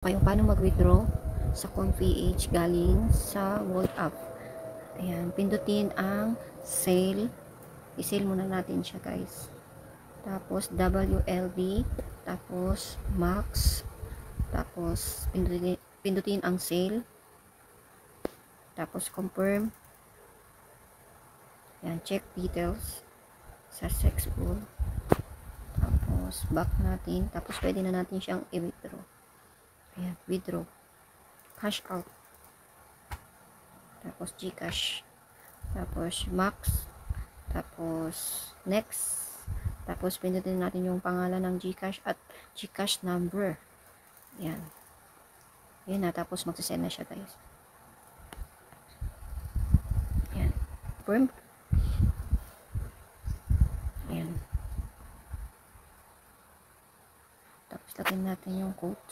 Kayo paano mag-withdraw sa CoinPH galing sa World App. Ayan, pindutin ang sale. I-sale muna natin siya, guys. Tapos WLD, tapos max, tapos pindutin ang sale. Tapos confirm. Ayan, check details successful. Tapos back natin, tapos pwede na natin siyang i-withdraw. Ayan, withdraw. Cash out. Tapos GCash. Tapos max. Tapos next. Tapos pindutin natin yung pangalan ng GCash at GCash number. Ayan. Ayan na. Tapos magsisend na siya, guys. Ayan. Confirm. Ayan. Tapos lagyan natin yung code.